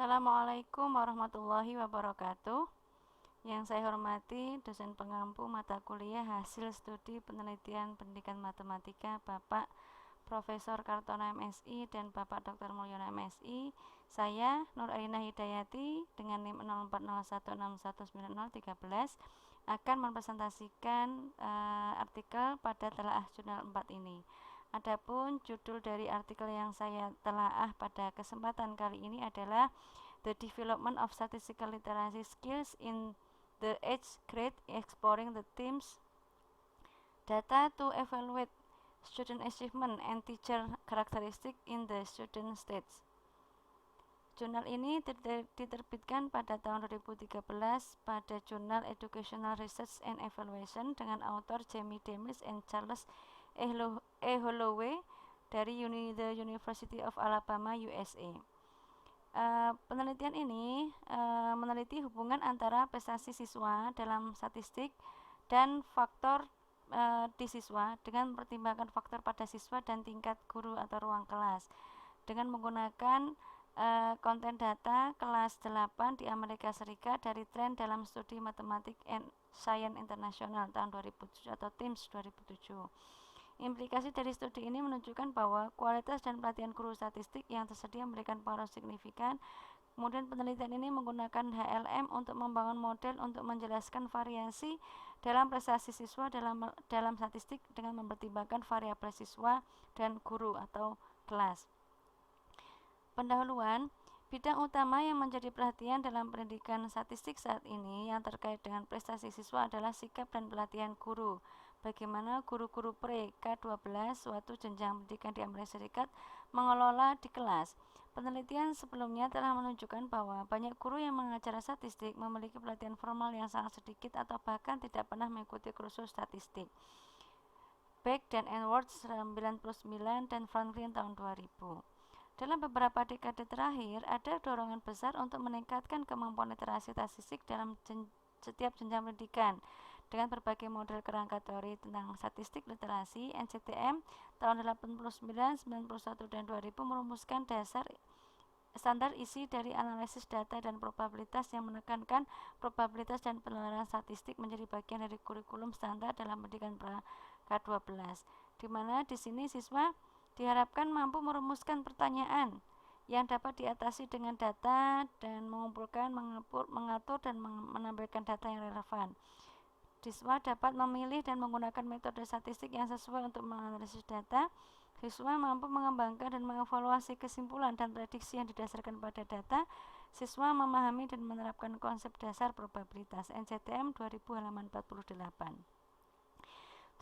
Assalamualaikum warahmatullahi wabarakatuh. Yang saya hormati dosen pengampu mata kuliah hasil studi penelitian pendidikan matematika Bapak Profesor Kartono MSI dan Bapak Dr. Mulyono MSI. Saya Nur Alina Hidayati dengan NIM 0401619013 akan mempresentasikan artikel pada telaah jurnal 4 ini. Adapun judul dari artikel yang saya telaah pada kesempatan kali ini adalah The Development of Statistical Literacy Skills in the 8th Grade, Exploring the Themes Data to Evaluate Student Achievement and Teacher Characteristics in the Student Stage. Jurnal ini diterbitkan pada tahun 2013 pada jurnal Educational Research and Evaluation dengan autor Jamie Demis and Charles E. Holloway dari The University of Alabama, USA. Penelitian ini meneliti hubungan antara prestasi siswa dalam statistik dan faktor di siswa dengan mempertimbangkan faktor pada siswa dan tingkat guru atau ruang kelas dengan menggunakan konten data kelas 8 di Amerika Serikat dari tren dalam studi matematik and science internasional tahun 2007 atau TIMSS 2007. Implikasi dari studi ini menunjukkan bahwa kualitas dan pelatihan guru statistik yang tersedia memberikan pengaruh signifikan. Kemudian penelitian ini menggunakan HLM untuk membangun model untuk menjelaskan variasi dalam prestasi siswa dalam statistik dengan mempertimbangkan variabel siswa dan guru atau kelas. Pendahuluan, bidang utama yang menjadi perhatian dalam pendidikan statistik saat ini yang terkait dengan prestasi siswa adalah sikap dan pelatihan guru. Bagaimana guru-guru pre-K12 suatu jenjang pendidikan di Amerika Serikat mengelola di kelas. Penelitian sebelumnya telah menunjukkan bahwa banyak guru yang mengajar statistik memiliki pelatihan formal yang sangat sedikit atau bahkan tidak pernah mengikuti kursus statistik. Beck dan Edwards 99 dan Franklin tahun 2000. Dalam beberapa dekade terakhir, ada dorongan besar untuk meningkatkan kemampuan literasi statistik dalam setiap jenjang pendidikan dengan berbagai model kerangka teori tentang statistik literasi. NCTM tahun 89, 91, dan 2000 merumuskan dasar standar isi dari analisis data dan probabilitas yang menekankan probabilitas dan penalaran statistik menjadi bagian dari kurikulum standar dalam pendidikan K12, di mana di sini siswa diharapkan mampu merumuskan pertanyaan yang dapat diatasi dengan data dan mengumpulkan, mengatur, dan menampilkan data yang relevan. Siswa dapat memilih dan menggunakan metode statistik yang sesuai untuk menganalisis data. Siswa mampu mengembangkan dan mengevaluasi kesimpulan dan prediksi yang didasarkan pada data. Siswa memahami dan menerapkan konsep dasar probabilitas. NCTM 2000 halaman 48.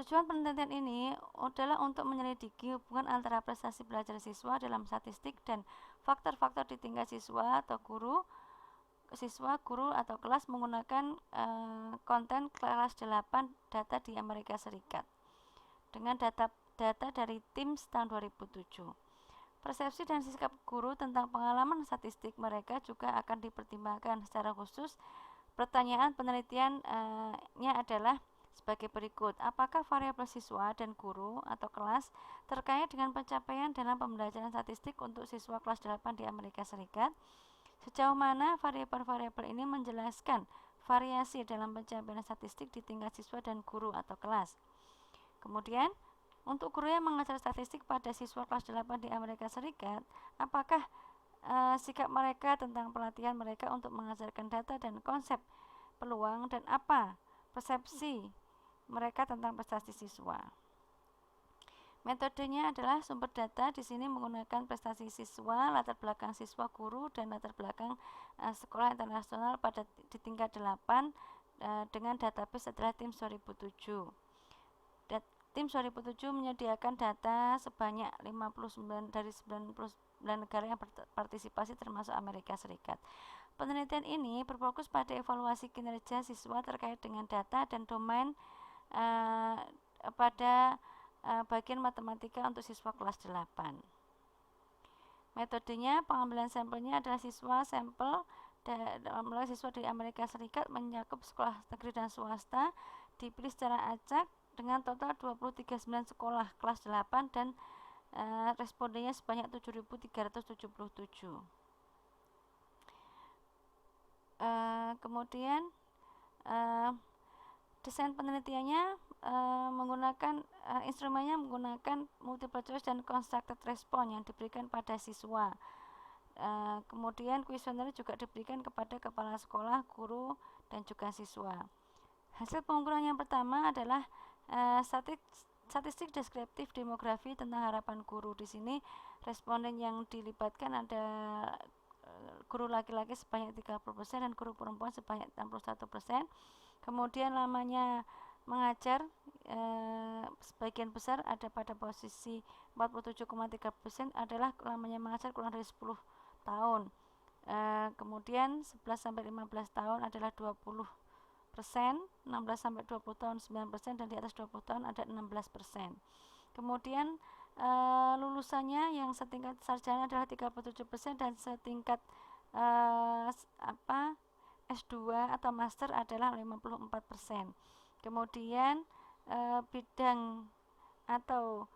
Tujuan penelitian ini adalah untuk menyelidiki hubungan antara prestasi belajar siswa dalam statistik dan faktor-faktor di tingkat siswa atau guru atau kelas menggunakan konten kelas 8 data di Amerika Serikat dengan data dari TIMSS tahun 2007. Persepsi dan sikap guru tentang pengalaman statistik mereka juga akan dipertimbangkan secara khusus. Pertanyaan penelitiannya adalah sebagai berikut: apakah variabel siswa dan guru atau kelas terkait dengan pencapaian dalam pembelajaran statistik untuk siswa kelas 8 di Amerika Serikat? Sejauh mana variabel-variabel ini menjelaskan variasi dalam pencapaian statistik di tingkat siswa dan guru atau kelas? Kemudian, untuk guru yang mengajar statistik pada siswa kelas 8 di Amerika Serikat, apakah sikap mereka tentang pelatihan mereka untuk mengajarkan data dan konsep peluang, dan apa persepsi mereka tentang prestasi siswa? Metodenya adalah sumber data di sini menggunakan prestasi siswa, latar belakang siswa, guru, dan latar belakang sekolah internasional di tingkat 8 dengan database setelah TIMSS 2007. TIMSS 2007 menyediakan data sebanyak 59 dari 99 negara yang berpartisipasi termasuk Amerika Serikat. Penelitian ini berfokus pada evaluasi kinerja siswa terkait dengan data dan domain pada bagian matematika untuk siswa kelas 8. Metodenya, pengambilan sampelnya adalah sampel siswa dari Amerika Serikat mencakup sekolah negeri dan swasta, dipilih secara acak dengan total 239 sekolah kelas 8 dan respondennya sebanyak 7.377. Kemudian desain penelitiannya menggunakan instrumennya menggunakan multiple choice dan constructed response yang diberikan pada siswa. Kemudian kuesioner juga diberikan kepada kepala sekolah, guru, dan juga siswa. Hasil pengukuran yang pertama adalah statistik deskriptif demografi tentang harapan guru. Di sini responden yang dilibatkan ada guru laki-laki sebanyak 30% dan guru perempuan sebanyak 61%. Kemudian lamanya mengajar sebagian besar ada pada posisi 47,3% adalah lamanya mengajar kurang dari 10 tahun. Kemudian 11-15 tahun adalah 20%, 16-20 tahun 9%, dan di atas 20 tahun ada 16%. Kemudian lulusannya yang setingkat sarjana adalah 37% dan setingkat S2 atau master adalah 54%. Kemudian bidang atau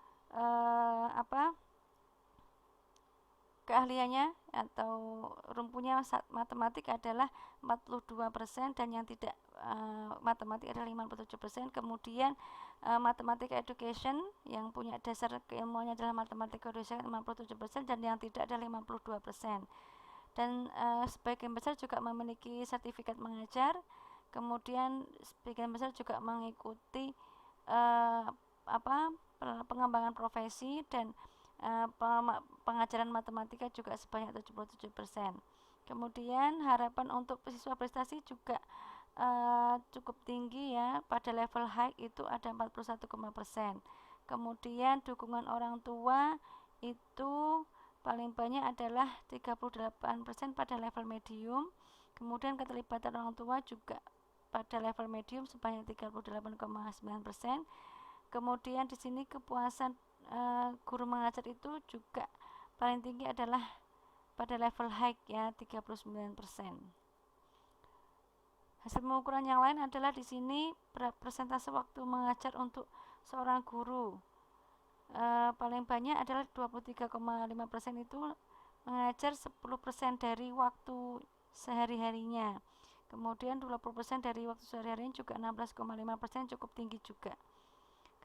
keahliannya atau rumpunya matematik adalah 42% dan yang tidak matematik adalah 57%. Kemudian matematik education yang punya dasar keilmuannya adalah matematik education 57% dan yang tidak adalah 52%. Dan sebagian besar juga memiliki sertifikat mengajar. Kemudian sebagian besar juga mengikuti pengembangan profesi dan pengajaran matematika juga sebanyak 77%. Kemudian harapan untuk siswa prestasi juga cukup tinggi ya, pada level high itu ada 41,%. Kemudian dukungan orang tua itu paling banyak adalah 38% pada level medium. Kemudian keterlibatan orang tua juga pada level medium sebanyak 38,9%. Kemudian di sini kepuasan guru mengajar itu juga paling tinggi adalah pada level high ya, 39%. Hasil pengukuran yang lain adalah di sini persentase waktu mengajar untuk seorang guru. Paling banyak adalah 23,5% itu mengajar 10% dari waktu sehari-harinya. Kemudian 20% dari waktu sehari-harinya juga 16,5%, cukup tinggi juga.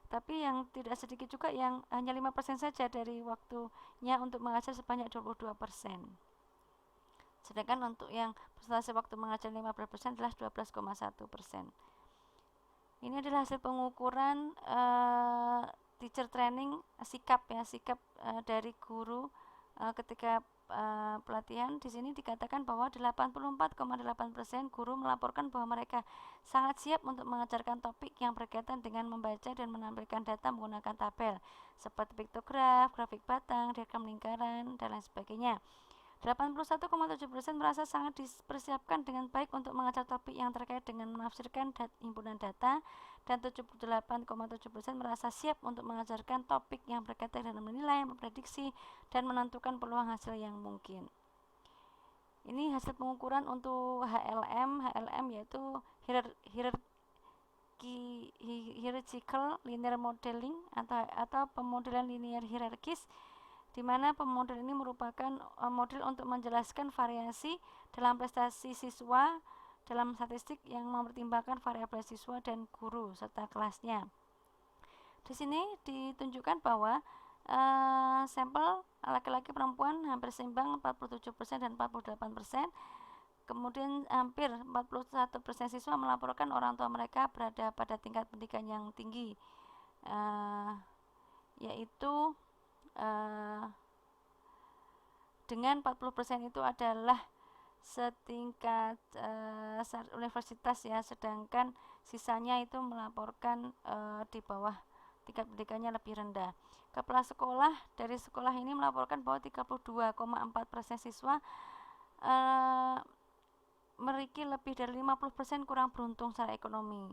Tapi yang tidak sedikit juga yang hanya 5% saja dari waktunya untuk mengajar sebanyak 22%. Sedangkan untuk yang persentase waktu mengajar 15% adalah 12,1%. Ini adalah hasil pengukuran teacher training sikap dari guru ketika pelatihan. Di sini dikatakan bahwa 84,8% guru melaporkan bahwa mereka sangat siap untuk mengajarkan topik yang berkaitan dengan membaca dan menampilkan data menggunakan tabel seperti piktograf, grafik batang, diagram lingkaran, dan lain sebagainya. 81,7% merasa sangat dipersiapkan dengan baik untuk mengajar topik yang terkait dengan menafsirkan himpunan data, dan 78,7% merasa siap untuk mengajarkan topik yang berkaitan dengan menilai, memprediksi, dan menentukan peluang hasil yang mungkin. Ini hasil pengukuran untuk HLM yaitu hierarchical linear modeling atau pemodelan linear hierarkis, di mana pemodel ini merupakan model untuk menjelaskan variasi dalam prestasi siswa dalam statistik yang mempertimbangkan variabel siswa dan guru serta kelasnya. Di sini ditunjukkan bahwa sampel laki-laki perempuan hampir seimbang 47% dan 48%. Kemudian hampir 41% siswa melaporkan orang tua mereka berada pada tingkat pendidikan yang tinggi, yaitu dengan 40% itu adalah setingkat universitas ya, sedangkan sisanya itu melaporkan di bawah tingkat pendidikannya lebih rendah. Kepala sekolah dari sekolah ini melaporkan bahwa 32,4% siswa memiliki lebih dari 50% kurang beruntung secara ekonomi.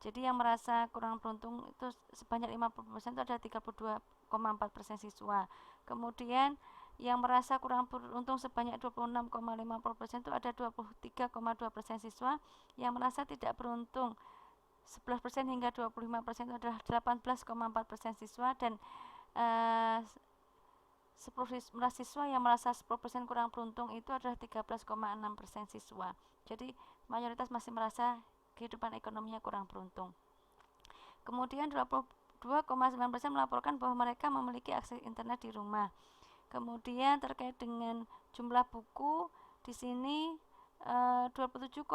Jadi yang merasa kurang beruntung itu sebanyak 50% itu ada 32,4% siswa. Kemudian yang merasa kurang beruntung sebanyak 26,50% itu ada 23,2% siswa. Yang merasa tidak beruntung 11% hingga 25% itu adalah 18,4% siswa, dan siswa yang merasa 10% kurang beruntung itu adalah 13,6% siswa. Jadi mayoritas masih merasa kehidupan ekonominya kurang beruntung. Kemudian 22,9% melaporkan bahwa mereka memiliki akses internet di rumah. Kemudian terkait dengan jumlah buku, di sini 27,1%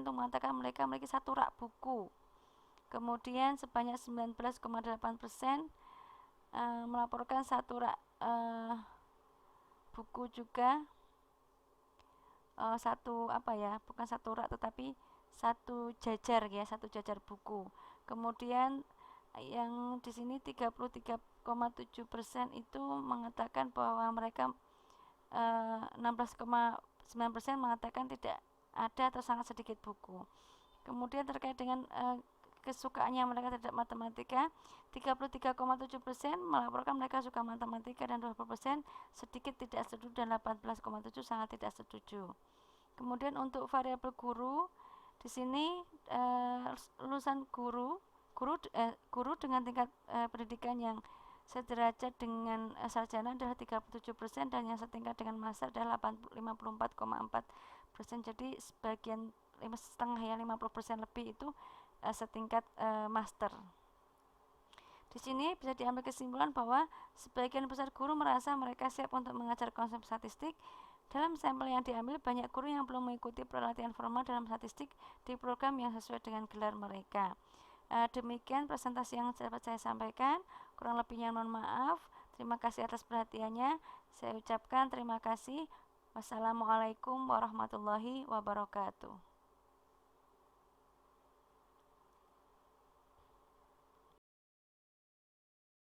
untuk mengatakan mereka memiliki 1 rak buku. Kemudian sebanyak 19,8% melaporkan 1 rak buku juga, bukan 1 rak tetapi 1 jajar ya, 1 jajar buku. Kemudian yang di sini 33,7% itu mengatakan bahwa mereka 16,9% mengatakan tidak ada atau sangat sedikit buku. Kemudian terkait dengan kesukaannya mereka terhadap matematika, 33,7% melaporkan mereka suka matematika dan 20% sedikit tidak setuju dan 18,7% sangat tidak setuju. Kemudian untuk variabel guru, di sini lulusan guru dengan tingkat pendidikan yang sederajat dengan sarjana adalah 37% dan yang setingkat dengan master adalah 54,4%. Jadi sebagian 50% lebih itu setingkat master. Di sini bisa diambil kesimpulan bahwa sebagian besar guru merasa mereka siap untuk mengajar konsep statistik. Dalam sampel yang diambil, banyak guru yang belum mengikuti pelatihan formal dalam statistik di program yang sesuai dengan gelar mereka. Demikian presentasi yang dapat saya sampaikan. Kurang lebihnya mohon maaf. Terima kasih atas perhatiannya. Saya ucapkan terima kasih. Wassalamualaikum warahmatullahi wabarakatuh.